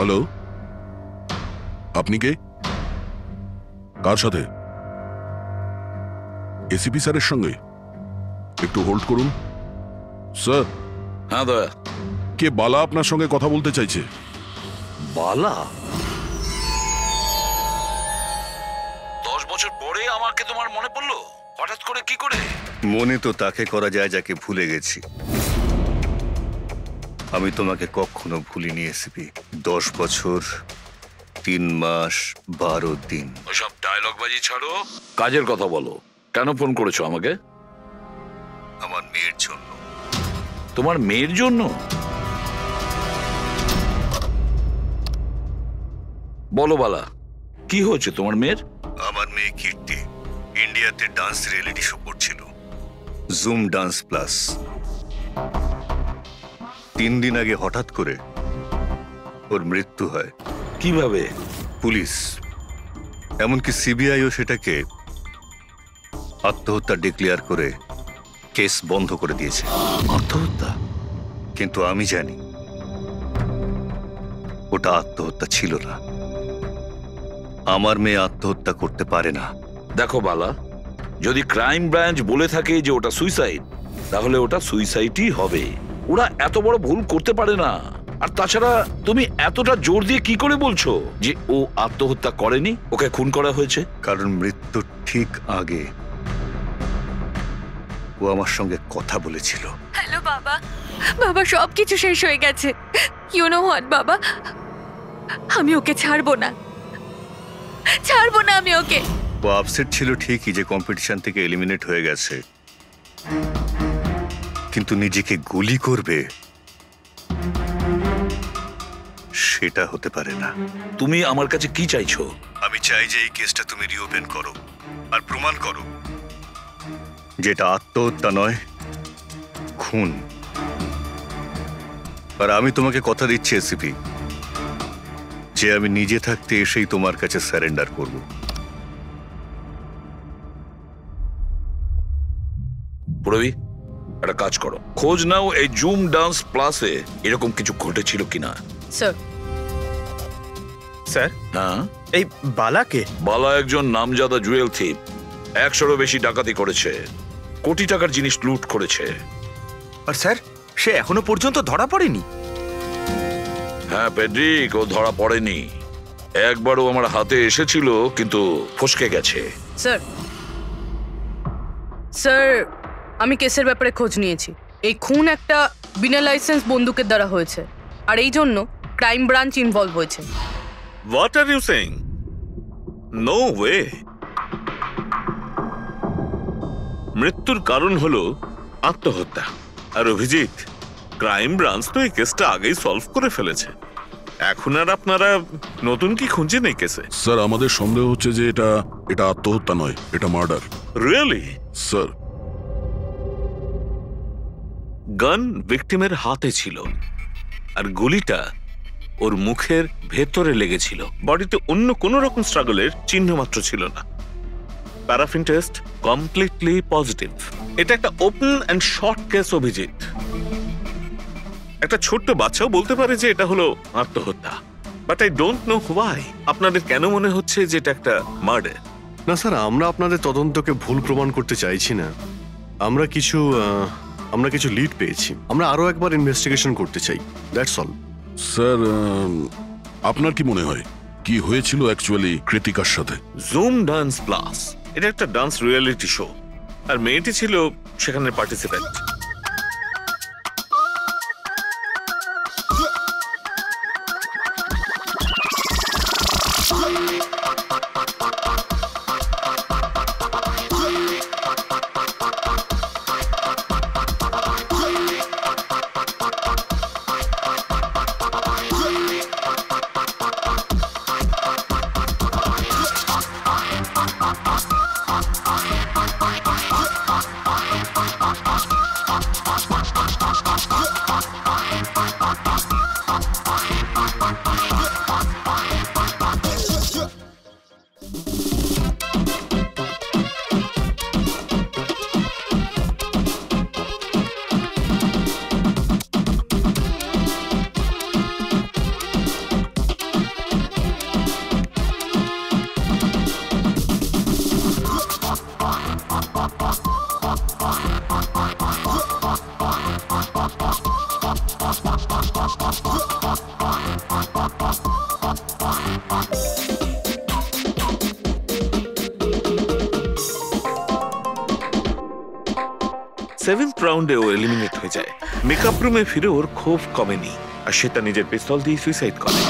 Hello, আপনি কে? কার সাথে? ACP স্যারের সঙ্গে? একটু হোল্ড করুন স্যার। হ্যাঁ দয়া। কে বালা আপনার সঙ্গে কথা বলতে চাইছে। বালা? 10 বছর পরে আমাকে তোমার মনে পড়লো হঠাৎ করে? কি করে? মনে তো তাকে করা যায় যাকে ভুলে গেছি। আমি তোমাকে কখনো ভুলিনি এসিপি। 10 বছর 3 মাস 12 দিন। ওইসব ডায়লগ বাজি ছাড়ো, কাজের কথা বলো। কেন ফোন করেছো আমাকে? আমার মেয়ের জন্য। তোমার মেয়ের জন্য? বলো বালা, কি হয়েছে তোমার মেয়ের? আমার মেয়ে কীর্তি ইন্ডিয়াতে ডান্স রিয়েলিটি শো করছিল, জুম ডান্স প্লাস। 3 দিন আগে হঠাৎ করে ওর মৃত্যু হয়। কিভাবে? পুলিশ, এমনকি সিবিআইও সেটাকে আত্মহত্যা ডিক্লেয়ার করে কেস বন্ধ করে দিয়েছে। আত্মহত্যা? কিন্তু আমি জানি ওটা আত্মহত্যা ছিল না। আমার মেয়ে আত্মহত্যা করতে পারে না। দেখো বালা, যদি ক্রাইম ব্রাঞ্চ বলে থাকে যে ওটা সুইসাইড, তাহলে ওটা সুইসাইডই হবে। ওরা এত বড় ভুল করতে পারে না। আর তাছাড়া তুমি এতটা জোর দিয়ে কি করে বলছো যে ও আত্মহত্যা করেনি, ওকে খুন করা হয়েছে? কারণ মৃত্যুর ঠিক আগে ও আমার সঙ্গে কথা বলেছিল। হ্যালো বাবা, বাবা সবকিছু শেষ হয়ে গেছে। ইউ নো হোয়াট বাবা, আমি ওকে ছাড়বো না, ছাড়বো না আমি ওকে। ও আপসেট ছিল ঠিকই যে কম্পিটিশন থেকে এলিমিনেট হয়ে গেছে, কিন্তু নিজেকে গুলি করবে সেটা হতে পারে না। তুমি আমার কাছে কি চাইছো? আমি চাই যে এই কেসটা তুমি রিওপেন করো আর প্রমাণ করো যেটা আত্মহত্যা নয়, খুন। আর আমি তোমাকে কথা দিচ্ছি এসিপি, যে আমি নিজে থাকতে এসেই তোমার কাছে সারেন্ডার করব। পুরবি, একটা কাজ করো, খোঁজ নাও এই জুম ডান্স প্লাসে এরকম কিছু ঘটেছিল কিনা। স্যার। স্যার, হ্যাঁ? এই বালাকে? বালা একজন নামজাদা জুয়েল থিপ। 100-এরও বেশি ডাকাতি করেছে, কোটি টাকার জিনিস লুট করেছে। আর স্যার, সে এখনো পর্যন্ত ধরা পড়েনি? হ্যাঁ পেড্রিক, ও ধরা পড়েনি। একবারও আমার হাতে এসেছিল, কিন্তু ফসকে গেছে। স্যার, স্যার, আমি কেসের ব্যাপারে খোঁজ নিয়েছি। এই খুন একটা বিনা লাইসেন্স বন্দুকের দ্বারা হয়েছে, আর এই জন্য ক্রাইম ব্রাঞ্চ ইনভলভ হয়েছে। What are you saying? No way. মৃত্যুর কারণ হলো আত্মহত্যা। আর অভিজিৎ, ক্রাইম ব্রাঞ্চ তো এই কেসটা আগেই সলভ করে ফেলেছে। এখন আর আপনারা নতুন কি খুঁজছেন এই কেসে? স্যার, আমাদের সন্দেহ হচ্ছে যে এটা আত্মহত্যা নয়, এটা মার্ডার। রিয়েলি? স্যার, গান ভিকটিমের হাতে ছিল, আর গুলিটা ওর মুখের ভেতরে লেগেছিল। বডিতে অন্য কোনো রকম স্ট্রাগলের চিহ্ন মাত্র ছিল না। Paraffin test completely positive. এটা একটা open and short case Abhijit. একটা ছোট্ট বাচ্চাও বলতে পারে যে এটা হলো আত্মহত্যা। But I don't know why আপনাদের কেন মনে হচ্ছে যে এটা একটা মার্ডার? না স্যার, আমরা আপনাদের তদন্তকে ভুল প্রমাণ করতে চাইছি না। আমরা কিছু লিড পেয়েছি, আমরা আরো একবার ইনভেস্টিগেশন করতে চাই, দ্যাটস অল। স্যার, আপনার কি মনে হয় কি হয়েছিল অ্যাকচুয়ালি কৃতিকার সাথে? জুম ডান্স প্লাস এটা একটা ডান্স রিয়েলিটি শো, আর মেয়েটি ছিল সেখানে পার্টিসিপেন্ট। 7th রাউন্ডে ও এলিমিনেট হয়ে যায়। মেকআপ রুমে ফিরে ওর ক্ষোভ কমেনি আর সে তার নিজের পিস্তল দিয়ে সুইসাইড করে।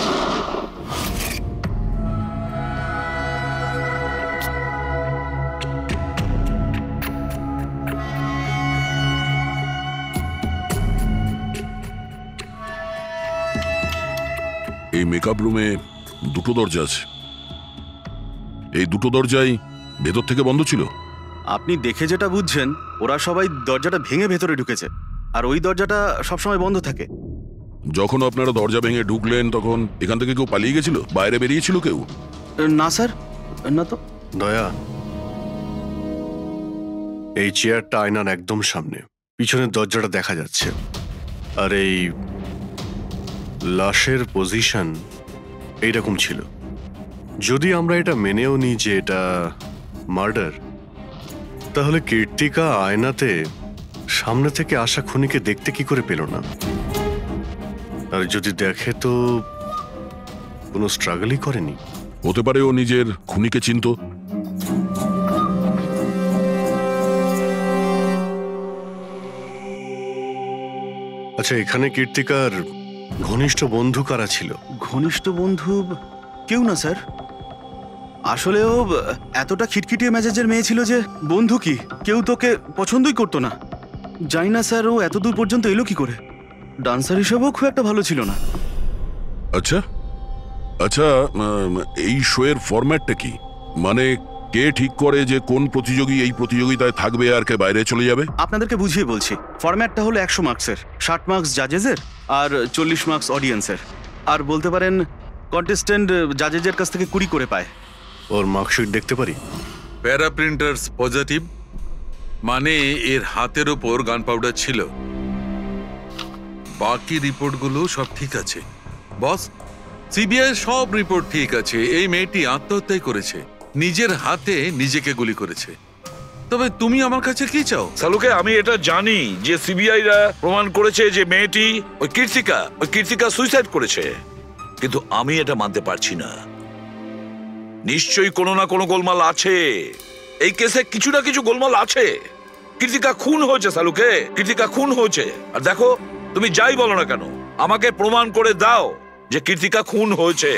এই মেকআপ রুমে দুটো দরজা আছে, এই দুটো দরজাই ভেতর থেকে বন্ধ ছিল। আপনি দেখে যেটা বুঝছেন, ওরা সবাই দরজাটা ভেঙে ভেতরে ঢুকেছে, আর ওই দরজাটা সবসময় বন্ধ থাকে। যখন আপনারা দরজা ভেঙে ঢুকলেন তখন এখান থেকে কেউ পালিয়ে গেছিল, বাইরে বেরিয়েছিল কেউ? না স্যার, না তো। দয়া, এই চেয়ারটা আয়নার একদম সামনে, পিছনের দরজাটা দেখা যাচ্ছে, আর এই লাশের পজিশন এইরকম ছিল। যদি আমরা এটা মেনেও নিই যে এটা মার্ডার, তাহলে কীর্তিকা আয়নাতে সামনে থেকে আসা খুনিকে দেখতে কি করে পেল না? আর যদি দেখে তো কোনো স্ট্রাগলই করেনি। হতে পারে ও নিজের খুনিকে চিনতো। আচ্ছা, এখানে কীর্তিকার ঘনিষ্ঠ বন্ধু কারা ছিল? ঘনিষ্ঠ বন্ধু কেউ না স্যার। আসলে ও এতটা খিটখিটিয়ে মেজাজের মেয়ে ছিল যে বন্ধু কি, কেউ তোকে পছন্দই করতো না। জানি না স্যার ও এত দূর পর্যন্ত এলো কি করে। ডান্সার হিসেবেও খুব একটা ভালো ছিল না। আচ্ছা আচ্ছা, এই শোয়ের ফরম্যাটটা কি? মানে কে ঠিক করে যে কোন প্রতিযোগী এই প্রতিযোগিতায় থাকবে আর কে বাইরে চলে যাবে? আপনাদেরকে বুঝিয়ে বলছি। ফরম্যাটটা হলো 100 মার্কসের, 60 মার্কস জাজেসের আর 40 মার্কস অডিয়েন্সের। আর বলতে পারেন কন্টেস্টেন্ট জাজেসের কাছ থেকে 20 করে পায়। ওর মার্কশিট দেখতে পারি? প্যারা প্রিন্টার্স পজিটিভ, মানে এর হাতের ওপর গান পাউডার ছিল। বাকি রিপোর্টগুলো সব ঠিক আছে বস। সিবিআই সব রিপোর্ট ঠিক আছে। এই মেয়েটি আত্মহত্যাই করেছে, নিজের হাতে নিজেকে গুলি করেছে। তবে তুমি আমার কাছে কি চাও? সালুকে, আমি এটা জানি যে সিবিআইরা প্রমাণ করেছে যে মেয়েটি ওই কীর্তিকা সুইসাইড করেছে, কিন্তু আমি এটা মানতে পারছি না। নিশ্চয়ই কোনো না কোনো গোলমাল আছে এই কেসে, কিছু না কিছু গোলমাল আছে। কীর্তিকা খুন হয়েছে সালুকে, কীর্তিকা খুন হয়েছে। আর দেখো, তুমি যাই বলো না কেন, আমাকে প্রমাণ করে দাও যে কীর্তিকা খুন হয়েছে।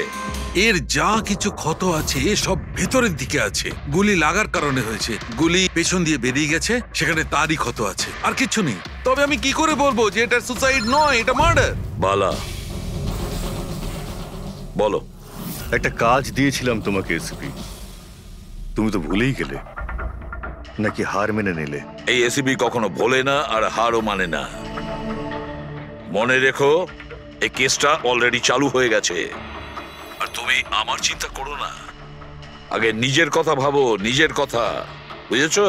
এর যা কিছু ক্ষত আছে সব ভেতরের দিকে আছে, গুলি লাগার কারণে হয়েছে। গুলি পেছন দিয়ে বেরিয়ে গেছে, সেখানে তারই ক্ষত আছে, আর কিছু নেই। তবে আমি কি করে বলবো যে এটা সুসাইড নয়, এটা মার্ডার? বালা, বলো। একটা কাজ দিয়েছিলাম তোমাকে এসপি, তুমি তো ভুলেই গেলে, নাকি হার মেনে নিলে? এই এসিবি কখনো ভোলে না আর হারও মানে না। মনে রেখো, এই কেসটা অলরেডি চালু হয়ে গেছে। আর তুমি আমার চিন্তা করো না, আগে নিজের কথা ভাবো, নিজের কথা, বুঝেছো?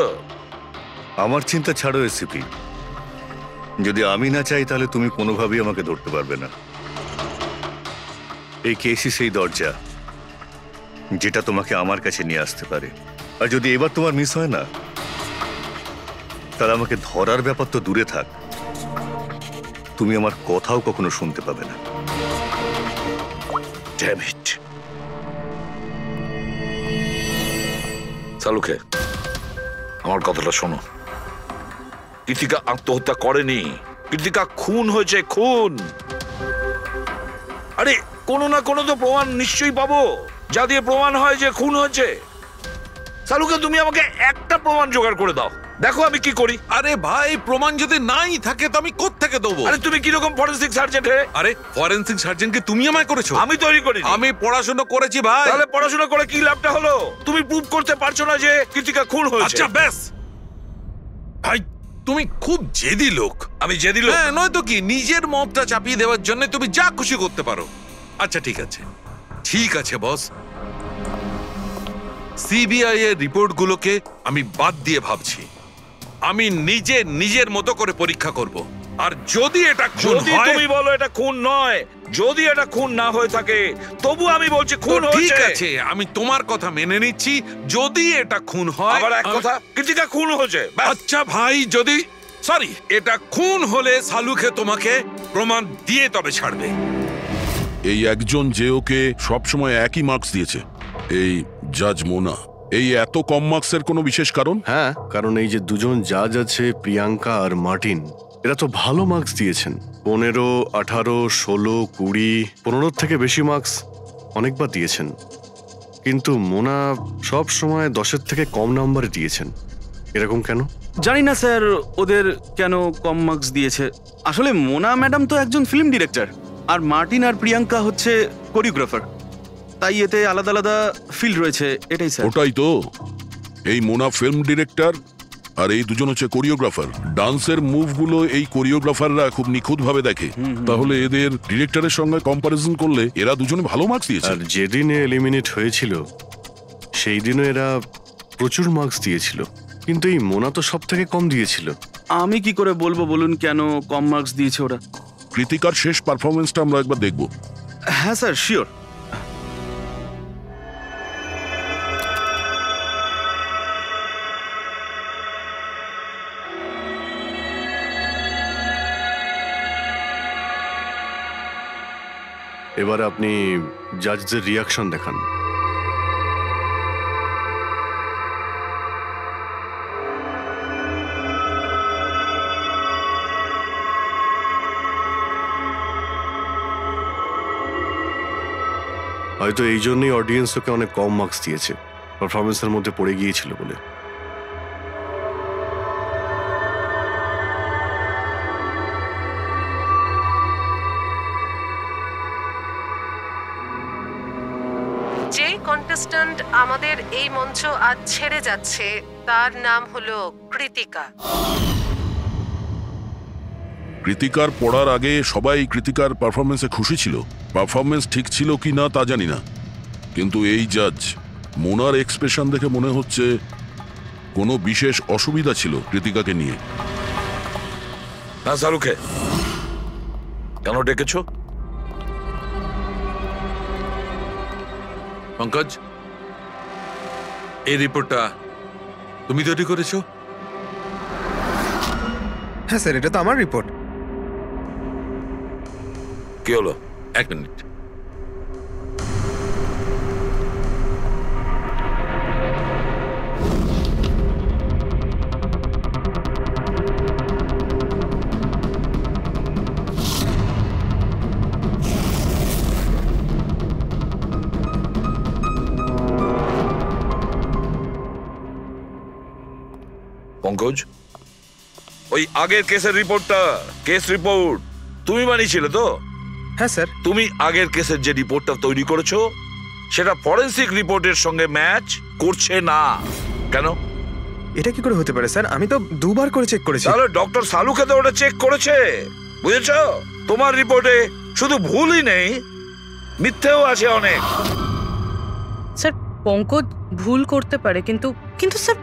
আমার চিন্তা ছাড়ো এসিপি, যদি আমি না চাই তাহলে তুমি কোনোভাবেই আমাকে ধরতে পারবে না। এই কেসই সেই দরজা যেটা তোমাকে আমার কাছে নিয়ে আসতে পারে। আর যদি এবার তোমার মিস হয় না, তাহলে আমাকে ধরার ব্যাপার তো দূরে থাক, তুমি আমার কথাও কখনো শুনতে পাবে না। Damn it. সালুকে, আমার কথাটা শোনো। কীর্তিকা আত্মহত্যা করেনি, কীর্তিকা খুন হয়েছে, খুন। আরে কোনো না কোনো তো প্রমাণ নিশ্চয়ই পাবো, যা দিয়ে প্রমাণ হয় যে খুন হয়েছে। সালুকে, তুমি আমাকে একটা প্রমাণ জোগাড় করে দাও, দেখো আমি কি করি। আরে ভাই, প্রমাণ যদি নাই থাকে তো আমি কোত্থেকে দেবো? আরে তুমি কিরকম ফরেনসিক সার্জন হে? আরে ফরেনসিক সার্জন কি তুমি আমায় করেছো? আমি তৈরি করি। আমি পড়াশোনা করেছি ভাই। তাহলে পড়াশোনা করে কি লাভটা হলো? তুমি প্রুভ করতে পারছো না যে কীর্তিকা খুন হয়েছে। আচ্ছা ব্যাস ভাই, তুমি খুব জেদি লোক। আমি জেদি লোক? হ্যাঁ, নয়তো কি, নিজের মতটা চাপিয়ে দেওয়ার জন্য তুমি যা খুশি করতে পারো। আচ্ছা ঠিক আছে, ঠিক আছে বস, সিবিআই এর রিপোর্টগুলোকে আমি বাদ দিয়ে ভাবছি। আমি নিজের মতো করে পরীক্ষা করব, আর যদি এটা খুন হয়, তুমি বলো এটা খুন নয়, যদি এটা খুন না হয়ে থাকে তবু আমি বলছি খুন হয়েছে। ঠিক আছে, আমি তোমার কথা মেনে নিচ্ছি। যদি এটা খুন হয়, আবার এক কথা, কীর্তিকা খুন হয়েছে। আচ্ছা ভাই, যদি সরি এটা খুন হলে সালুকে তোমাকে প্রমাণ দিয়ে তবে ছাড়বে। এই একজন যে ওকে সবসময় একই মার্কস দিয়েছে, এই জাজ মোনা, এই এত কম মার্কসের কোনো বিশেষ কারণ? হ্যাঁ, কারণ এই যে দুজন জাজ আছে, প্রিয়াঙ্কা আর মার্টিন, এরা তো ভালো মার্কস দিয়েছেন। 15, 18, 16, 20, 15 থেকে বেশি মার্কস অনেকবার দিয়েছেন। কিন্তু মোনা সব সময় 10-এর থেকে কম নাম্বার দিয়েছেন। এরকম কেন? জানি না স্যার ওদের কেন কম মার্কস দিয়েছে। আসলে মোনা ম্যাডাম তো একজন ফিল্ম ডিরেক্টর, আর মার্টিন আর প্রিয়াঙ্কা হচ্ছে কোরিওগ্রাফার, তাই এতে আলাদা আলাদা ফিল্ড রয়েছে, এটাই স্যার। ওটাই তো, এই মোনা ফিল্ম ডিরেক্টর আর এই দুজন হচ্ছে কোরিওগ্রাফার। ডান্সের মুভগুলো এই কোরিওগ্রাফাররা খুব নিখুঁতভাবে দেখে। তাহলে এদের ডিরেক্টরের সঙ্গে কম্পারিজন করলে এরা দুজনে ভালো মার্কস দিয়েছে। আর যেদিন এলিমিনেট হয়েছিল সেই দিনও এরা প্রচুর মার্কস দিয়েছিল, কিন্তু এই মোনা তো সব থেকে কম দিয়েছিল। আমি কি করে বলবো বলুন কেন কম মার্কস দিয়েছে ওরা? কৃতিকার শেষ পারফরমেন্সটা আমরা একবার দেখব। হ্যাঁ স্যার, শিওর। এবার আপনি জাজদের রিয়াকশন দেখান। হয়তো এই জন্যই অডিয়েন্স ওকে অনেক কম মার্কস দিয়েছে, পারফরমেন্সের মধ্যে পড়ে গিয়েছিল বলে। যে কন্টেস্ট্যান্ট আমাদের এই মঞ্চ আজ ছেড়ে যাচ্ছে তার নাম হলো কৃতিকা। কৃতিকার পড়ার আগে সবাই কৃতিকার পারফরমেন্সে খুশি ছিল। পারফরমেন্স ঠিক ছিল কি না তা জানি না, কিন্তু এই জাজ মোনার এক্সপ্রেশন দেখে মনে হচ্ছে কোনো বিশেষ অসুবিধা ছিল কৃতিকাকে নিয়ে। না শাহরুখে, কেন ডেকেছো? পঙ্কজ, এই রিপোর্টটা তুমি তৈরি করেছো? হ্যাঁ স্যার, এটা তো আমার রিপোর্ট। কি হলো? এক মিনিট। পঙ্কজ, ওই আগের কেসের রিপোর্টটা, কেস রিপোর্ট তুমি বানিয়েছিলে তো? হ্যাঁ স্যার। তুমি আগের কেসের যে রিপোর্টটা তৈরি করেছো সেটা ফরেনসিক রিপোর্টের সঙ্গে ম্যাচ করছে না। কেন? এটা কি করে হতে পারে স্যার? আমি তো 2 বার করে চেক করেছি। তাহলে ডক্টর সালুকে তো ওটা চেক করেছে, বুঝেছো? তোমার রিপোর্টে শুধু ভুলই নেই, মিথ্যেও আছে অনেক। স্যার, পঙ্কজ ভুল করতে পারে, কিন্তু স্যার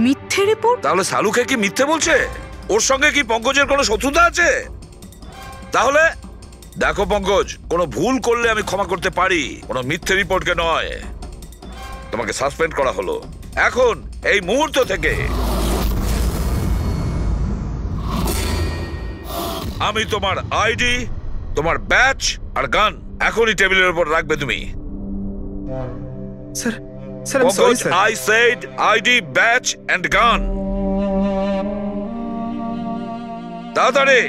মিথ্যে রিপোর্ট। তাহলে সালুকে কি মিথ্যে বলছে? ওর সঙ্গে কি পঙ্কজের কোনো শত্রুতা আছে? তাহলে দেখো পঙ্কজ, কোনো ভুল করলে আমি ক্ষমা করতে পারি, কোনো মিথ্যে রিপোর্টকে নয়। তোমাকে সাসপেন্ড করা হলো এখন, এই মুহূর্ত থেকে। আমি তোমার আইডি, তোমার ব্যাচ আর গান এখনই টেবিলের উপর রাখবে তুমি। Sir, sir I am sorry sir. I said ID, badge and gun. তাড়াতাড়ি।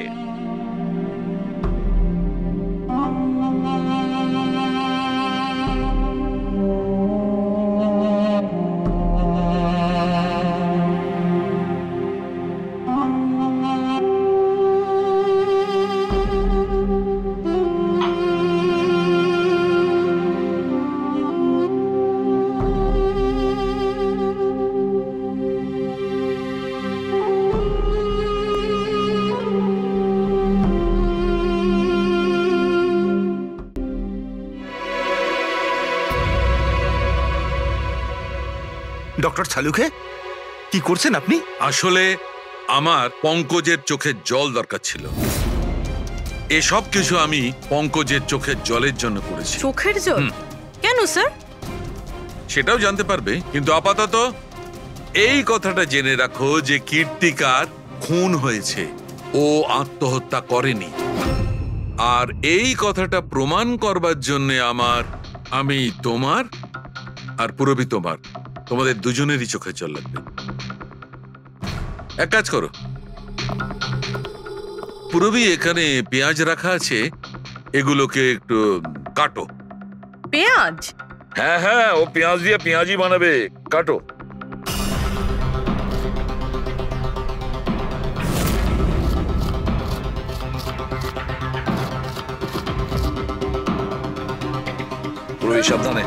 ডক্টর সালুকে, কি করছেন আপনি? আসলে আমার পঙ্কজের চোখের জল দরকার ছিল। এসব কিছু আমি পঙ্কজের চোখের জলের জন্য করেছি। চোখের জল? কেন স্যার? সেটাও জানতে পারবে, কিন্তু আপাতত এই কথাটা জেনে রাখো যে কীর্তিকার খুন হয়েছে, ও আত্মহত্যা করেনি। আর এই কথাটা প্রমাণ করবার জন্য আমি তোমার আর পুরবি তোমার তোমাদের দুজনেরই চোখের জল লাগবে। এক কাজ করো, পুরবি এখানে পেঁয়াজ রাখা আছে, এগুলোকে একটু কাটো। পেঁয়াজ? হ্যাঁ হ্যাঁ, ও পেঁয়াজ দিয়ে পেঁয়াজই বানাবে, কাটো। পুরবি সাবধানে।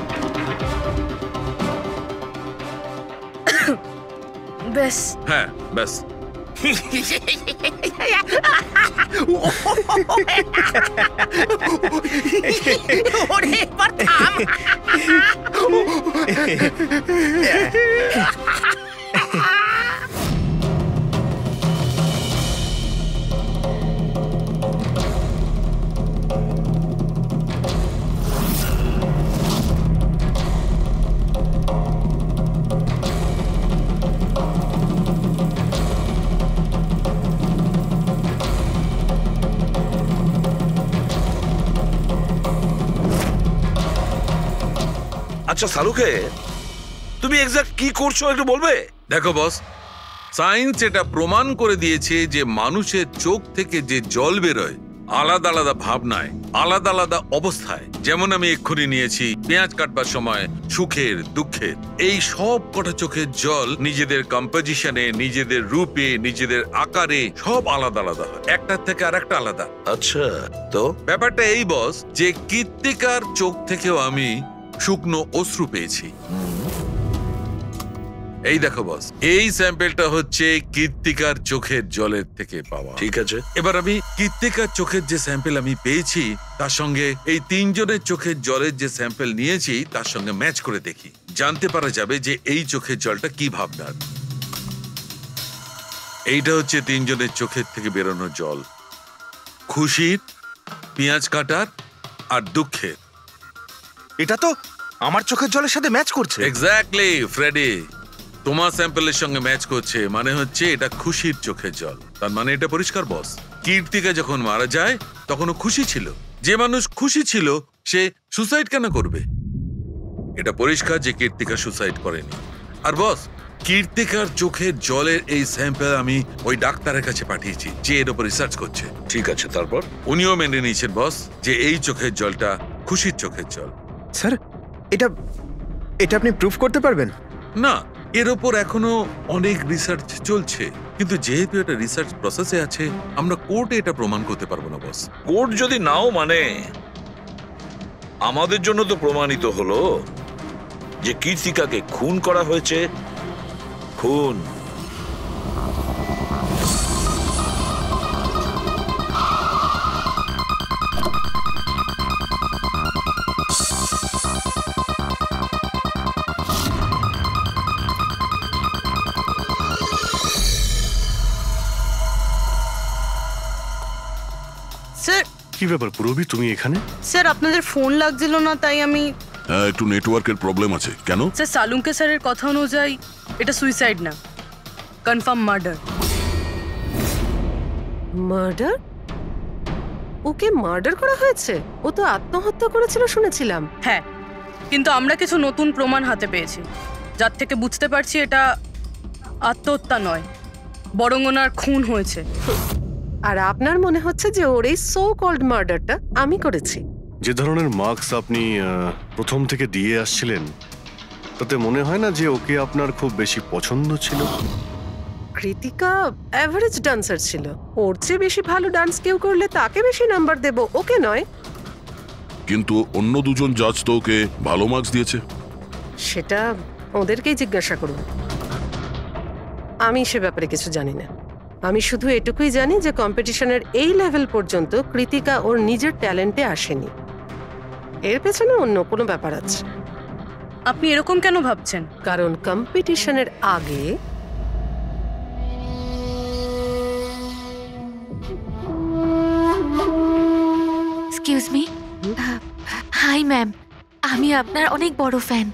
ব্যাস। হ্যাঁ ব্যাস। আচ্ছা সালুকে, তুমি এক্সাক্ট কি করছো একটু বলবে? দেখো বস, সায়েন্স এটা প্রমাণ করে দিয়েছে যে মানুষের চোখ থেকে যে জল বেরোয় আলাদা আলাদা ভাবনায়, আলাদা আলাদা অবস্থায়, যেমন আমি এক্ষুনি নিয়েছি পেঁয়াজ কাটবার সময় সুখের, দুঃখের, এই সব কটা চোখের জল নিজেদের কম্পোজিশনে, নিজেদের রূপে, নিজেদের আকারে সব আলাদা আলাদা হয়, একটার থেকে আর একটা আলাদা। আচ্ছা, তো ব্যাপারটা এই বস যে কৃত্তিকার চোখ থেকেও আমি শুকনো অশ্রু পেয়েছি। এই দেখো বস, এই স্যাম্পেলটা হচ্ছে কৃত্তিকার চোখের জলের থেকে পাওয়া। ঠিক আছে, এবার আমি কৃত্তিকার চোখের যে স্যাম্পেল আমি পেয়েছি তার সঙ্গে এই তিনজনের চোখের জলের যে স্যাম্পেল নিয়েছি তার সঙ্গে ম্যাচ করে দেখি, জানতে পারা যাবে যে এই চোখের জলটা কি ভাবনার। এইটা হচ্ছে তিনজনের চোখের থেকে বেরোনো জল, খুশির, পেঁয়াজ কাটার আর দুঃখের। এটা তো আমার চোখের জলের সাথে ম্যাচ করছে। এক্স্যাক্টলি ফ্রেডি, তোমার স্যাম্পলের সঙ্গে ম্যাচ করছে, মানে হচ্ছে এটা খুশির চোখের জল। তার মানে এটা পরিষ্কার বস, কীর্তিকা যখন মারা যায় তখনও খুশি ছিল। যে মানুষ খুশি ছিল সে সুসাইড কেন করবে? এটা পরিষ্কার যে কীর্তিকা সুসাইড করেনি। আর বস, কীর্তিকার চোখের জলের এই স্যাম্পল আমি ওই ডাক্তারের কাছে পাঠিয়েছি যে এর উপর রিসার্চ করছে। ঠিক আছে, তারপর উনিও মেনে নিয়েছেন বস যে এই চোখের জলটা খুশির চোখের জল। স্যার, এটা এটা আপনি প্রুফ করতে পারবেন? না, এর ওপর এখনো অনেক রিসার্চ চলছে, কিন্তু যেহেতু এটা রিসার্চ প্রসেসে আছে আমরা কোর্টে এটা প্রমাণ করতে পারবো না বস। কোর্ট যদি নাও মানে, আমাদের জন্য তো প্রমাণিত হলো যে কীর্তিকাকে খুন করা হয়েছে। খুন। স্যার, কি ব্যাপার পুরবি, তুমি এখানে? স্যার আপনাদের ফোন লাগছিল না তাই আমি। হ্যাঁ, একটু নেটওয়ার্কের প্রবলেম আছে। কেন? স্যার, সালুঙ্কে স্যারের কথা অনুযায়ী এটা সুইসাইড না, কনফার্ম মার্ডার। মার্ডার? ওকে মার্ডার করা হয়েছে? ও তো আত্মহত্যা করেছিল শুনেছিলাম। হ্যাঁ, কিন্তু আমরা কিছু নতুন প্রমাণ হাতে পেয়েছি যার থেকে বুঝতে পারছি এটা আত্মহত্যা নয়, বরং ওনার খুন হয়েছে। আর আপনার মনে হচ্ছে যে ওর এই সো কল্ড মার্ডারটা আমি করেছি? যে ধরনের মার্কস আপনি প্রথম থেকে দিয়ে আসছিলেন তাতে মনে হয় না যে ওকে আপনার খুব বেশি পছন্দ ছিল। কৃতিকা অ্যাভারেজ ডান্সার ছিল, ওর চেয়ে বেশি ভালো ডান্স কেউ করলে তাকে বেশি নাম্বার দেব, ওকে নয়। কিন্তু অন্য দুজন জাজ তো ওকে ভালো মার্কস দিয়েছে। সেটা ওদেরকেই জিজ্ঞাসা করুন, আমি সে ব্যাপারে কিছু জানি না। আমি শুধু এটুকুই জানি যে কম্পিটিশনের এই লেভেল পর্যন্ত কৃতিকা ওর নিজের ট্যালেন্টে আসেনি, এর পেছনে অন্য কোনো ব্যাপার আছে। আপনি এরকম কেন ভাবছেন? কারণ কম্পিটিশনের আগে এক্সকিউজ মি। হাই ম্যাম, আমি আপনার অনেক বড় ফ্যান।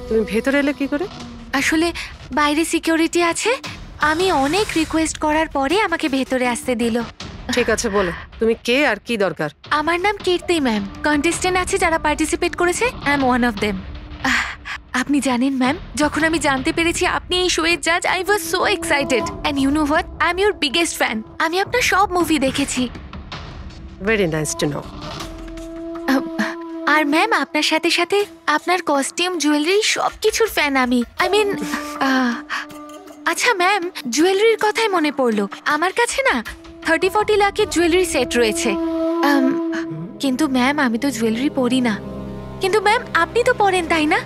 তুমি ভেতরে এলে কি করে? আসলে বাইরে সিকিউরিটি আছে, আমি অনেক রিকোয়েস্ট করার পরে আমাকে ভেতরে আসতে দিল। ঠিক আছে, বলো তুমি কে আর কি দরকার? আমার নাম কীর্তি ম্যাম, কন্টেস্টেন্ট আছে যারা পার্টিসিপেট করেছে, I am one of them. আপনি জানেন ম্যাম, যখন আমি জানতে পেরেছি আপনি এই শোয়ের জাজ, I was so excited. And you know what, I am your biggest fan. আমি আপনার সব মুভি দেখেছি। Very nice to know. আর ম্যাম, আপনার সাথে সাথে আপনার কস্টিউম, জুয়েলারি সব কিছুর ফ্যান আমি। আই মিন, আচ্ছা ম্যাম, জুয়েলারির কথাই মনে পড়লো। আমার কাছে না 30-40 লাখের জুয়েলারি সেট রয়েছে। কিন্তু ম্যাম, আমি তো জুয়েলারি পরি না। কিন্তু ম্যাম, আপনি তো পরেন, তাই না?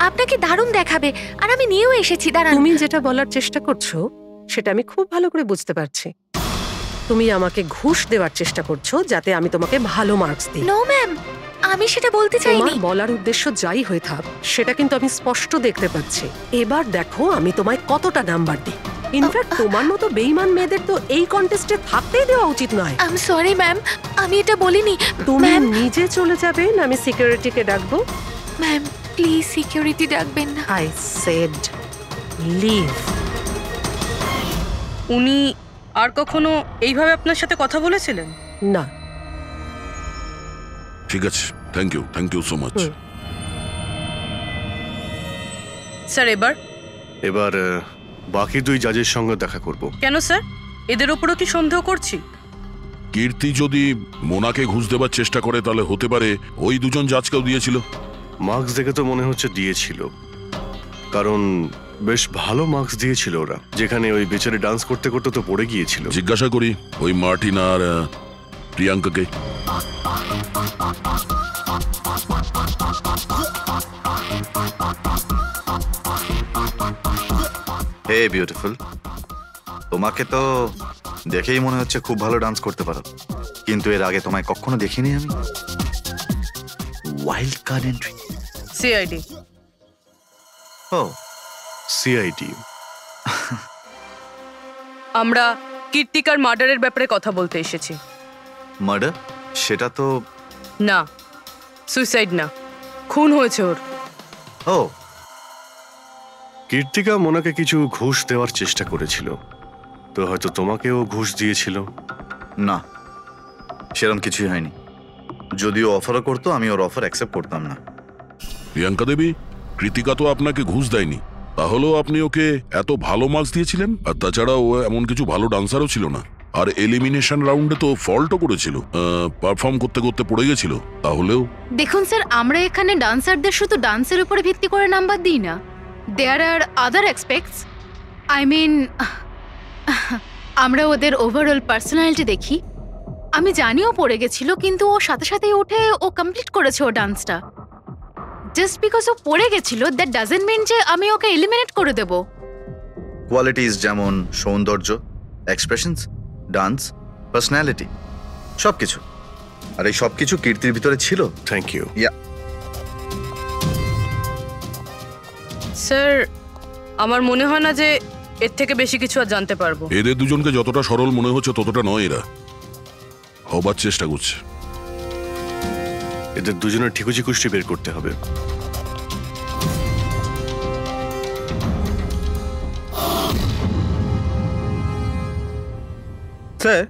আপনাকে দারুণ দেখাবে। আর আমি নিয়েও এসেছি। দাঁড়ান। তুমি যেটা বলার চেষ্টা করছো সেটা আমি খুব ভালো করে বুঝতে পারছি। তুমি আমাকে ঘুষ দেওয়ার চেষ্টা করছো যাতে আমি তোমাকে ভালো মার্কস দিই। নো ম্যাম, আমি সেটা বলতে চাইনি। তোমার বলার উদ্দেশ্য যাই হয়ে থাক, সেটা কিন্তু আমি স্পষ্ট দেখতে পাচ্ছি। এবার দেখো আমি তোমায় কতটা নাম্বার দিই। ইনফ্যাক্ট তোমার মতো বেঈমান মেয়েদের তো এই কন্টেস্টে থাকতেই দেওয়া উচিত নয়। আই এম সরি ম্যাম, আমি এটা বলিনি। তুমি ম্যাম, নিজে চলে যাবে না আমি সিকিউরিটিকে ডাকবো? ম্যাম প্লিজ সিকিউরিটি ডাকবেন না। I said leave. উনি আর কখনো এইভাবে আপনার সাথে কথা বলেছিলেন? না। ঠিক আছে, thank you so much. Sir এবার বাকি দুই জাজের সঙ্গে দেখা করব। কেন স্যার? এদের ওপরও কি সন্দেহ করছি? কীর্তি যদি মোনাকে ঘুষ দেবার চেষ্টা করে তাহলে হতে পারে ওই দুজন জাজকেও দিয়েছিল। মার্কস দেখে তো মনে হচ্ছে দিয়েছিল, কারণ বেশ ভালো মার্কস দিয়েছিল ওরা। যেখানে ওই বেচারে ডান্স করতে করতে তো পড়ে গিয়েছিল। জিজ্ঞাসা করি ওই মার্টিন আর প্রিয়াঙ্কাকে। হে বিউটিফুল, তোমাকে তো দেখেই মনে হচ্ছে খুব ভালো ডান্স করতে পারো, কিন্তু এর আগে তোমায় কখনো দেখিনি আমি। Wild card entry. সিআইডি। ও সিআইডি। আমরা কীর্তিকার মার্ডারের ব্যাপারে কথা বলতে এসেছি। মার্ডার? সেটা তো না, সুইসাইড না, খুন হয়েছে ওর। ও, কীর্তিকা মোনাকে কিছু ঘুষ দেওয়ার চেষ্টা করেছিল, তো হয়তো তোমাকেও ঘুষ দিয়েছিল। না, সেরকম কিছুই হয়নি। যদিও অফারও করতো, আমি ওর অফার অ্যাকসেপ্ট করতাম না। প্রিয়াঙ্কা দেবী, কৃতিকা তো আপনাকে ঘুষ দেয়নি, তাহলেও আপনি ওকে এত ভালো মার্কস দিয়েছিলেন। আর তাছাড়া ও এমন কিছু ভালো ডান্সারও ছিল না। আর এলিমিনেশন রাউন্ডে তো ফল্টও করেছিল, পারফর্ম করতে করতে পড়ে গেছিল। তাহলেও দেখুন স্যার, আমরা এখানে ডান্সারদের শুধু ডান্সের উপরে ভিত্তি করে নাম্বার দিই না। দেয়ার আর আদার এক্সপেক্টস। আই মিন, আমরা ওদের ওভারঅল পার্সোনালিটি দেখি। আমি জানিও পড়ে গেছিল, কিন্তু ও সাথে সাথেই উঠে ও কমপ্লিট করেছে ও ডান্সটা। জাস্ট বিকজ ও পড়ে গেছিল, দ্যাট ডাজন্ট মিন যে আমি ওকে এলিমিনেট করে দেব। কোয়ালিটিস যেমন সৌন্দর্য, এক্সপ্রেশনস, ডান্স, পার্সোনালিটি, সবকিছু। আর এই সবকিছু কীর্তির ভিতরে ছিল। Thank you. স্যার, আমার মনে হয় না যে এর থেকে বেশি কিছু আর জানতে পারবো। এদের দুজনকে যতটা সরল মনে হচ্ছে ততটা নয়। এরা হবার চেষ্টা করছে। এদের দুজনের ঠিকুজি কুষ্টি বের করতে হবে। স্যার,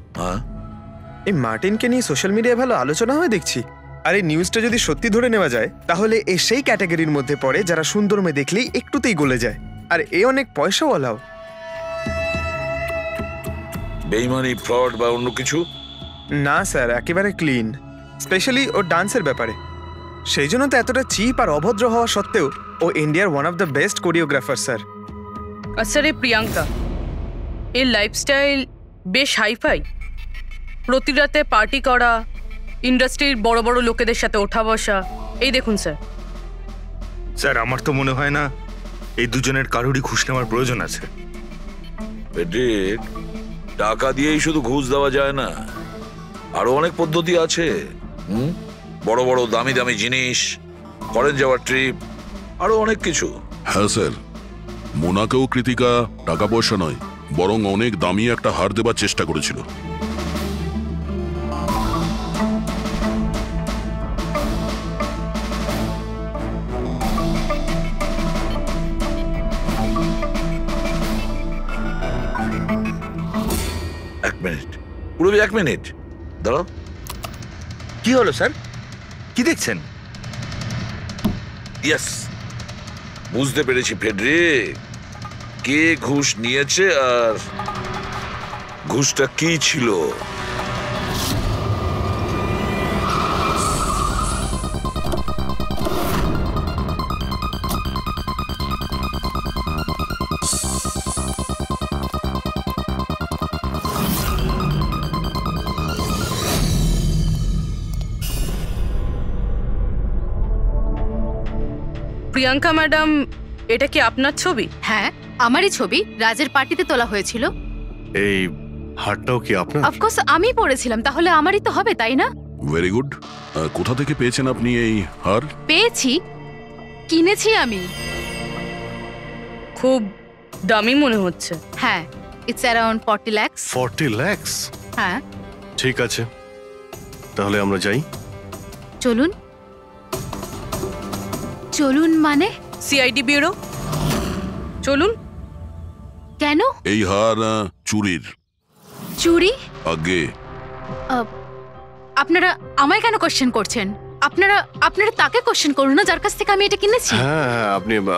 এই মার্টিনকে নিয়ে সোশ্যাল মিডিয়ায় ভালো আলোচনা হয় দেখছি। আর এই নিউজটা যদি সত্যি ধরে নেওয়া যায়, তাহলে এ সেই ক্যাটাগরির মধ্যে পড়ে যারা সুন্দর মেয়ে দেখলেই একটুতেই গলে যায়। আর এ অনেক পয়সাওয়ালাও। বেইমানি, ফ্রড বা অন্য কিছু? না স্যার, একেবারে ক্লিন। স্পেশালি ওর ডান্সের ব্যাপারে। সেই জন্য তো এতটা চিপ আর অভদ্র হওয়া সত্ত্বেও ও ইন্ডিয়ার one of the best choreographer sir. আর স্যার, এই প্রিয়াঙ্কা, এর লাইফস্টাইল বেশ হাইফাই। প্রতি রাতে পার্টি করা, ইন্ডাস্ট্রির বড় বড় লোকেদের সাথে ওঠা বসা। এই দেখুন স্যার। স্যার, আমার তো মনে হয় না এই দুজনের কারোরই ঘুষ নেওয়ার প্রয়োজন আছে। টাকা দিয়েই শুধু ঘুষ দেওয়া যায় না, আরো অনেক পদ্ধতি আছে। বড় বড় দামি দামি জিনিস, ফরেন যাওয়ার ট্রিপ, আরো অনেক কিছু। হ্যাঁ স্যার, মোনাকেও কৃতিকা টাকা পয়সা নয়, বরং অনেক দামি একটা হার দেবার চেষ্টা করেছিল। এক মিনিট, পুরো 1 মিনিট দাঁড়াও। কি হলো স্যার? কি দেখছেন? ইয়েস, বুঝতে পেরেছি ফেডরিক, কে ঘুষ নিয়েছে আর ঘুষটা কি ছিল। প্রিয়াঙ্কা ম্যাডাম, এটা কি আপনার ছবি? হ্যাঁ, আমারই ছবি, রাজের পার্টিতে তোলা হয়েছিল। এই হারটাও কি আপনার? অফকোর্স আমি পড়েছিলাম, তাহলে আমারই তো হবে, তাই না? Very good. কোথা থেকে পেয়েছেন আপনি এই হার? পেয়েছি, কিনেছি আমি। খুব দামি মনে হচ্ছে। হ্যাঁ, ইটস অ্যারাউন্ড 40 লাখ। 40 লাখ? হ্যাঁ। ঠিক আছে, তাহলে আমরা যাই। চলুন। চলুন মানে? সিআইডি ব্যুরো চলুন। কেন? এই হার চুরির। চুরি? আগে আপনারা আমায় কেন কোশ্চেন করছেন? আপনারা তাকে কোশ্চেন করুন না, যার কাছ থেকে আমি এটা কিনেছি। হ্যাঁ,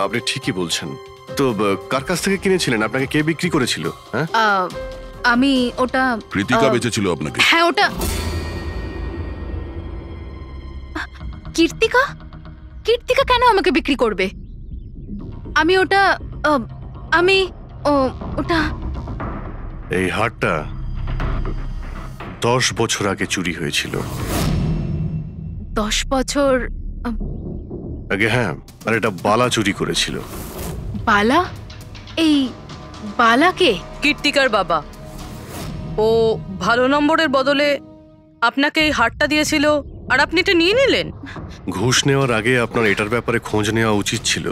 আপনি ঠিকই বলছেন। তো কার কাছ থেকে কিনেছিলেন? আপনাকে কে বিক্রি করেছিল? হ্যাঁ, আমি ওটা কৃতিকা বেচেছিল আপনাকে। হ্যাঁ, ওটা কীর্তিকা। কীর্তিকা কেন আমাকে বিক্রি করবে? আমি ওটা ওটা এই হারটা 10 বছর আগে চুরি হয়েছিল। 10 বছর আগে? হ্যাঁ, আর এটা বালা চুরি করেছিল। বালা? এই বালাকে? কীর্তিকার বাবা। ও ভালো নম্বরের বদলে আপনাকে এই হারটা দিয়েছিল, আর আপনি এটা নিয়ে নিলেন। ঘুষ নেওয়ার আগে আপনার এটার ব্যাপারে খোঁজ নেওয়া উচিত ছিল।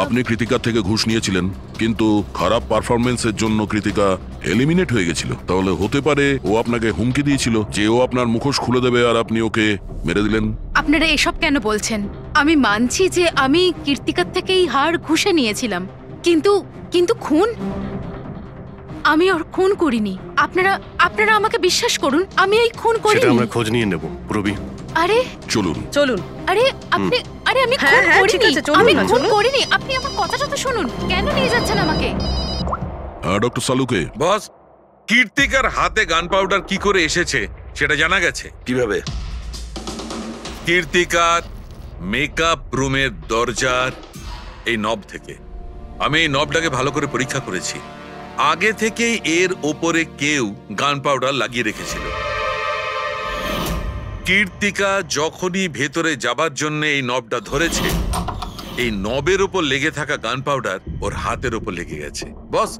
আপনি কৃতিকার থেকে ঘুষ নিয়েছিলেন, কিন্তু খারাপ পারফরমেন্সের জন্য কৃতিকা এলিমিনেট হয়ে গেছিল। তাহলে হতে পারে ও আপনাকে হুমকি দিয়েছিল যে ও আপনার মুখোশ খুলে দেবে, আর আপনি ওকে মেরে দিলেন। আপনারা এসব কেন বলছেন? আমি মানছি যে আমি কীর্তিকার থেকে এই হার ঘুষে নিয়েছিলাম, কিন্তু খুন? আমি ওর খুন করিনি। আপনারা আমাকে বিশ্বাস করুন, আমি এই খুন করিনি। সেটা আমরা খোঁজ নিয়ে নেব, পুরবি। আরে চলুন। আরে আমি খুন করিনি। আমি খুন করিনি। আপনি আমার কথাটা তো শুনুন। কেন নিয়ে যাচ্ছেন আমাকে? হ্যাঁ, ডক্টর সালুকে। বস, কীর্তিকার হাতে গান পাউডার কি করে এসেছে সেটা জানা গেছে। কিভাবে? কীর্তিকার মেকআপ রুমের দরজার এই নব থেকে। আমি এই নবটাকে ভালো করে পরীক্ষা করেছি। আগে থেকেই এর ওপরে কেউ গান পাউডার লাগিয়ে রেখেছিল। কীর্তিকা যখনই ভেতরে যাবার জন্য এই নবটা ধরেছে, এই নবের উপর লেগে থাকা গান পাউডার ওর হাতের উপর লেগে গেছে। বস,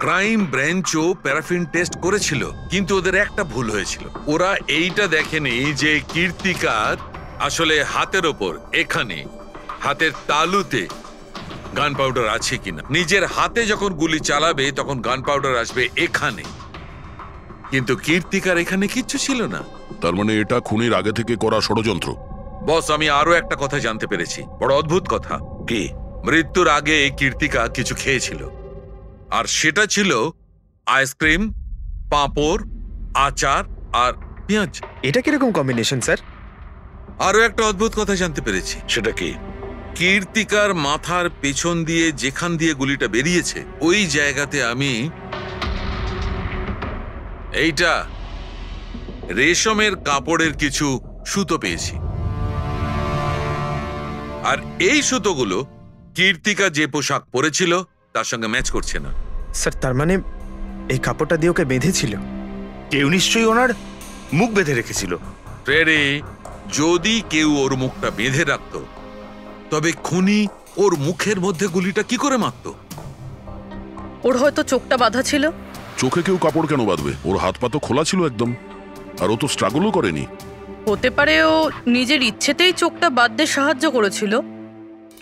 ক্রাইম ব্রাঞ্চও প্যারাফিন টেস্ট করেছিল, কিন্তু ওদের একটা ভুল হয়েছিল। ওরা এইটা দেখেনি যে কীর্তিকার আসলে হাতের ওপর, এখানে হাতের তালুতে গান পাউডার আছে কিনা। নিজের হাতে যখন গুলি চালাবে তখন গান পাউডার আসবে এখানে, কিন্তু কীর্তিকার এখানে কিচ্ছু ছিল না। তার মানে এটা খুনির আগে থেকে করা ষড়যন্ত্র। বস, আমি আরো একটা কথা জানতে পেরেছি, বড় অদ্ভুত কথা। কি? মৃত্যুর আগে কীর্তিকা কিছু খেয়েছিল, আর সেটা ছিল আইসক্রিম, পাঁপড়, আচার আর পেঁয়াজ। এটা কিরকম কম্বিনেশন স্যার? আরো একটা অদ্ভুত কথা জানতে পেরেছি। সেটা কি? কীর্তিকার মাথার পেছন দিয়ে যেখান দিয়ে গুলিটা বেরিয়েছে, ওই জায়গাতে আমি এইটা রেশমের কাপড়ের কিছু সুতো পেয়েছি, আর এই সুতোগুলো কীর্তিকা যে পোশাক পরেছিল তার সঙ্গে ম্যাচ করছে না। স্যার, তার মানে এই কাপড়টা দিয়ে ওকে বেঁধেছিল? কেউ নিশ্চয়ই ওনার মুখ বেঁধে রেখেছিল। ফ্রেডি, যদি কেউ ওর মুখটা বেঁধে রাখতো, তবে খুনি ওর মুখের মধ্যে গুলিটা কি করে মারতো? ওর হয়তো চোখটা বাঁধা ছিল। চোখে কেউ কাপড় কেন বাঁধবে? ওর হাত পা তো খোলা ছিল একদম, আর ও তো স্ট্রাগলও করেনি। হতে পারে ও নিজের ইচ্ছেতেই চোখটা বাঁধতে সাহায্য করেছিল।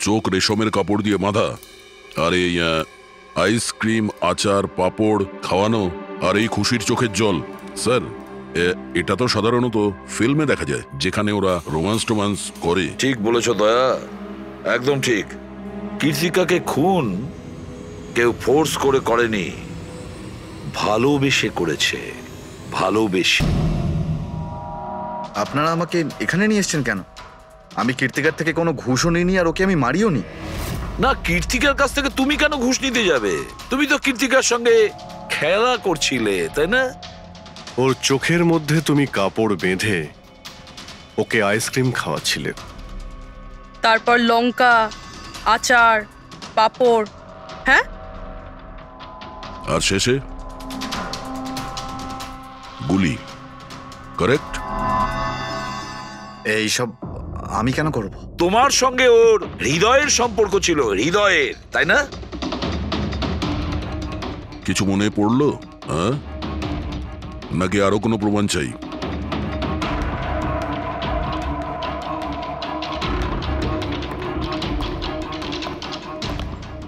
চোখ রেশমের কাপড় দিয়ে বাঁধা, আর এই আইসক্রিম, আচার, পাঁপড় খাওয়ানো, আর এই খুশির চোখের জল। স্যার, এটা তো সাধারণত ফিল্মে দেখা যায়, যেখানে ওরা রোমান্স করে। ঠিক বলেছ দয়া, একদম ঠিক। কীর্তিকাকে খুন কেউ ফোর্স করে করেনি, ভালোবেসে করেছে। ভালোবেসে। আপনারা আমাকে এখানে নিয়ে এসেছেন কেন? আমি কীর্তিকার থেকে কোনো ঘুষও নিইনি, আর ওকে আমি মারিও নি। না, কীর্তিকার কাছ থেকে তুমি কেন ঘুষ নিতে যাবে? তুমি তো কীর্তিকার সঙ্গে খেলা করছিলে, তাই না? ওর চোখের মধ্যে তুমি কাপড় বেঁধে ওকে আইসক্রিম খাওয়াচ্ছিলে। তারপর লঙ্কা, আচার, পাঁপড়। হ্যাঁ, আর শেষে গুলি, কারেক্ট? এইসব আমি কেন করব? তোমার সঙ্গে ওর হৃদয়ের সম্পর্ক ছিল, হৃদয়ের, তাই না? কিছু মনে পড়লো? হ্যাঁ, নাকি আরো কোনো প্রমাণ চাই?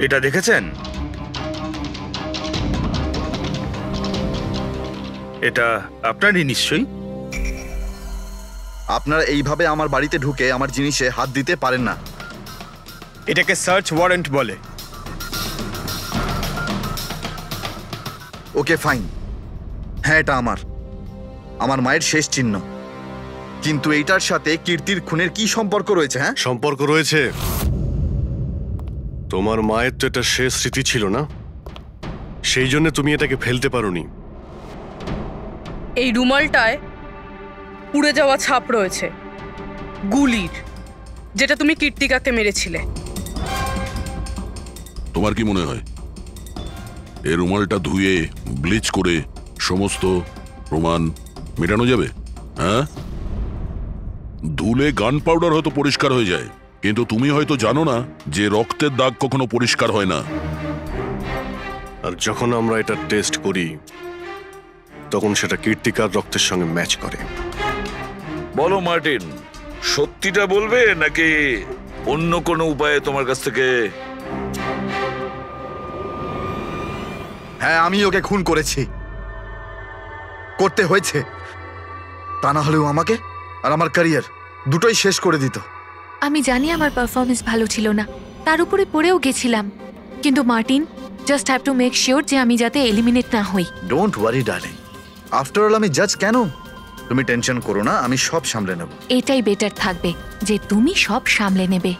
এটা দেখেছেন? এটা আপনারই নিশ্চয়ই। আপনারা এইভাবে আমার বাড়িতে ঢুকে আমার জিনিসে হাত দিতে পারেন না। এটাকে সার্চ ওয়ারেন্ট বলে। ওকে ফাইন, হ্যাঁ এটা আমার মায়ের শেষ চিহ্ন। কিন্তু এইটার সাথে কীর্তির খুনের কি সম্পর্ক রয়েছে? হ্যাঁ, সম্পর্ক রয়েছে। তোমার মায়ের তো এটা শেষ স্মৃতি ছিল না, সেই জন্য তুমি এটাকে ফেলতে পারোনি। এই রুমালটায় পুড়ে যাওয়া ছাপ রয়েছে গুলির, যেটা তুমি কীর্তিকাকে মেরেছিলে। তোমার কি মনে হয় এই রুমালটা ধুয়ে ব্লিচ করে সমস্ত প্রমাণ মেটানো যাবে? হ্যাঁ, ধুলে গান পাউডার হয়তো পরিষ্কার হয়ে যায়, কিন্তু তুমি হয়তো জানো না যে রক্তের দাগ কখনো পরিষ্কার হয় না। আর যখন আমরা এটা টেস্ট করি তখন সেটা কীর্তিকার রক্তের সঙ্গে ম্যাচ করে। বলো মার্টিন, সত্যিটা বলবে নাকি অন্য কোনো উপায়ে তোমার কাছ থেকে? হ্যাঁ আমি ওকে খুন করেছি, করতে হয়েছে। তা না হলেও আমাকে আর আমার ক্যারিয়ার দুটোই শেষ করে দিত। আমি জানি আমার পারফরমেন্স ভালো ছিল না, তার উপরে পড়েও গেছিলাম, কিন্তু Martin, just have to make sure যে আমি যাতে এলিমিনেট না হই। Don't worry darling, after all আমি জাজ কেন? তুমি টেনশন করো না, আমি সব সামলে নেব। এটাই বেটার থাকবে যে তুমি সব সামলে নেবে,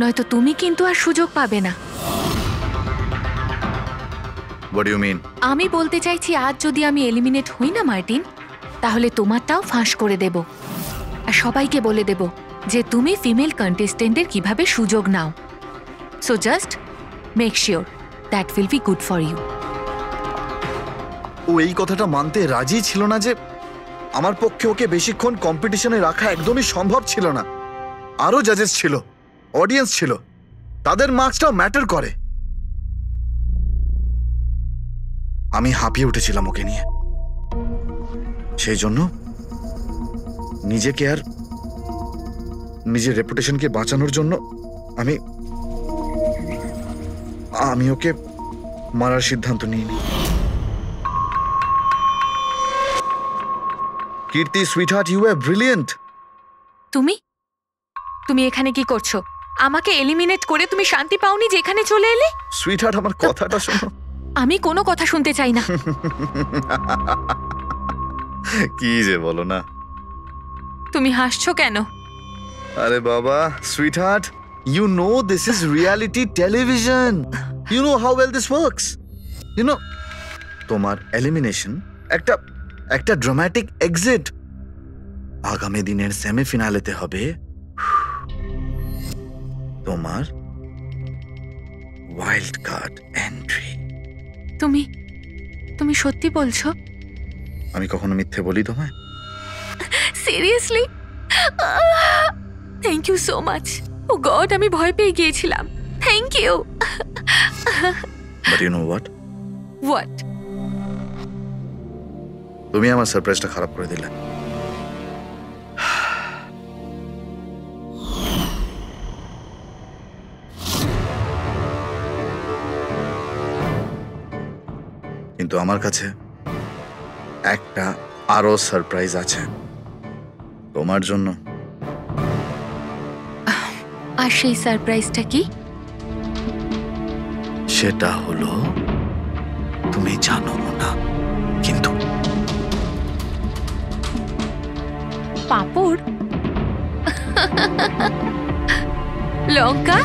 নয়তো তুমি কিন্তু আর সুযোগ পাবে না। What you mean? আমি বলতে চাইছি, আজ যদি আমি এলিমিনেট হই না মার্টিন, তাহলে তোমারটাও ফাঁস করে দেব, আর সবাইকে বলে দেব যে তুমি ফিমেল কন্টেস্টেন্টের কিভাবে সুযোগ নাও। So just make sure that will be good for you. ও এই কথাটা মানতে রাজি ছিল না যে আমার পক্ষে ওকে বেশিক্ষণ কম্পিটিশনে রাখা একদমই সম্ভব ছিল না। আরো জাজেস ছিল, অডিয়েন্স ছিল, তাদের মার্কসটাও ম্যাটার করে। আমি হাঁপিয়ে উঠেছিলাম ওকে নিয়ে, সেই জন্য নিজেকে আর নিজের রেপুটেশনকে বাঁচানোর জন্য আমি ওকে মারার সিদ্ধান্ত নিইনি। কীর্তি সুইটহার্ট, ইউ আর ব্রিলিয়েন্ট। তুমি এখানে কি করছো? আমাকে এলিমিনেট করে তুমি শান্তি পাওনি যে এখানে চলে এলে? সুইটহার্ট, আমার কথাটা শোনো। আমি কোনো কথা শুনতে চাই না। কি যে বলো না। তুমি হাসছো কেন? আরে বাবা, sweetheart, you know this is reality television. You know how well this works. You know, তোমার এলিমিনেশন একটা ড্রামাটিক এক্সিট। আগামী দিনের সেমিফিনালেতে হবে তোমার ওয়াইল্ড কার্ড এন্ট্রি। তুমি সত্যি বলছো? আমি কখনো মিথ্যে বলি তোমায়? Seriously? Thank you so much. Oh god, আমি ভয় পেয়ে গিয়েছিলাম। Thank you. But you know what? What? তুমি আমার সারপ্রাইজটা খারাপ করে দিলে। কিন্তু আমার কাছে একটা আরো সারপ্রাইজ আছে তোমার জন্য। আর সেই সারপ্রাইজটা কি? সেটা হলো তুমি জানো না, কিন্তু পাঁপড়, লঙ্কা,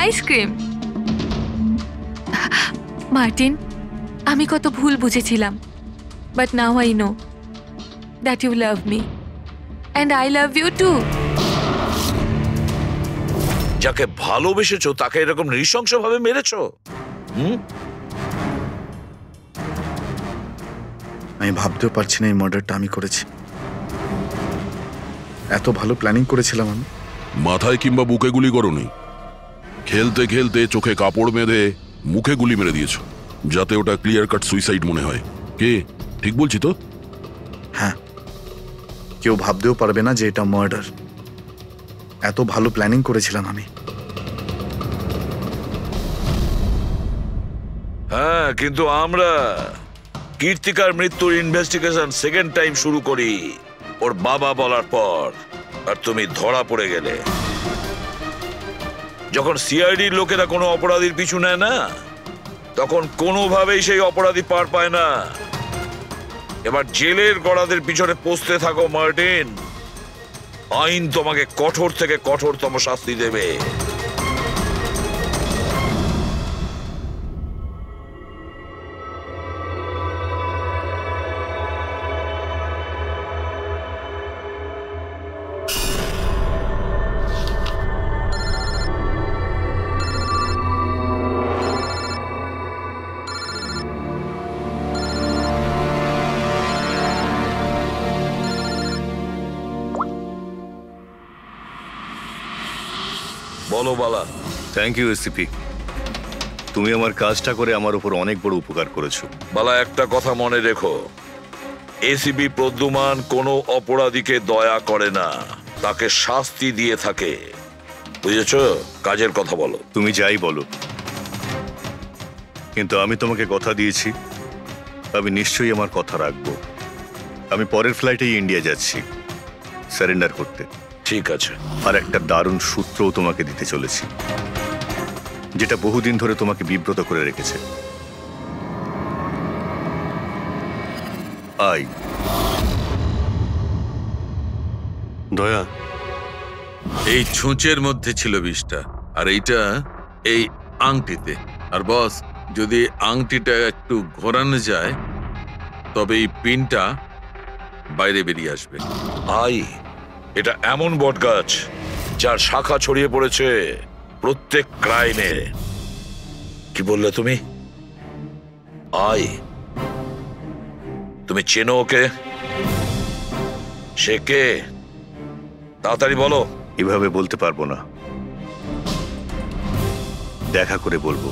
আইসক্রিম। মার্টিন, আমি কত ভুল বুঝেছিলাম, but now I know that you love me and I love you too. যাকে ভালোবেসেছো তাকে এরকম নৃশংস ভাবে মেরেছো? আমি ভাবতেও পারছি না এই মার্ডারটা আমি করেছি। এত ভালো প্ল্যানিং করেছিলাম আমি। মাথায় কিংবা বুকে গুলি করোনি, খেলতে খেলতে চোখে কাপড় বেঁধে মুখে গুলি মেরে দিয়েছো, যাতে ওটা ক্লিয়ার কাট সুইসাইড মনে হয়। কে ঠিক বলছি তো? হ্যাঁ, কেউ ভাবতেও পারবে না যে এটা মার্ডার। এত ভালো প্ল্যানিং করেছিলাম আমি। হ্যাঁ, কিন্তু আমরা কীর্তিকার মৃত্যুর ইনভেস্টিগেশন সেকেন্ড টাইম শুরু করি ওর বাবা বলার পর, আর তুমি ধরা পড়ে গেলে। যখন সিআইডির লোকেরা কোনো অপরাধীর পিছু নেয় না, তখন কোনোভাবেই সেই অপরাধী পার পায় না। এবার জেলের গড়াদের পিছনে পৌঁছতে থাকো মার্টিন। আইন তোমাকে কঠোর থেকে কঠোরতম শাস্তি দেবে। বলো বালা। থ্যাংক ইউ এসিপি, তুমি আমার কাজটা করে আমার উপর অনেক বড় উপকার করেছো। বালা, একটা কথা মনে রেখো, এসিপি প্রদ্যুমান কোনো অপরাধীকে দয়া করে না, তাকে শাস্তি দিয়ে থাকে। বুঝেছ? কাজের কথা বলো। তুমি যাই বলো, কিন্তু আমি তোমাকে কথা দিয়েছি, আমি নিশ্চয়ই আমার কথা রাখবো। আমি পরের ফ্লাইটেই ইন্ডিয়া যাচ্ছি সারেন্ডার করতে। ঠিক আছে। আর একটা দারুণ সূত্রও তোমাকে দিতে চলেছি, যেটা বহুদিন ধরে তোমাকে বিব্রত করে রেখেছে। আই দয়া, এই ছুঁচের মধ্যে ছিল বিষটা, আর এইটা এই আংটিতে। আর বস, যদি আংটিটা একটু ঘোরানো যায় তবে এই পিনটা বাইরে বেরিয়ে আসবে। আই, এটা এমন বটগাছ যার শাখা ছড়িয়ে পড়েছে প্রত্যেক ক্রাইমে। কি বললে তুমি? আই, তুমি চেনো ওকে? সে কে? তাড়াতাড়ি বলো। এভাবে বলতে পারবো না, দেখা করে বলবো।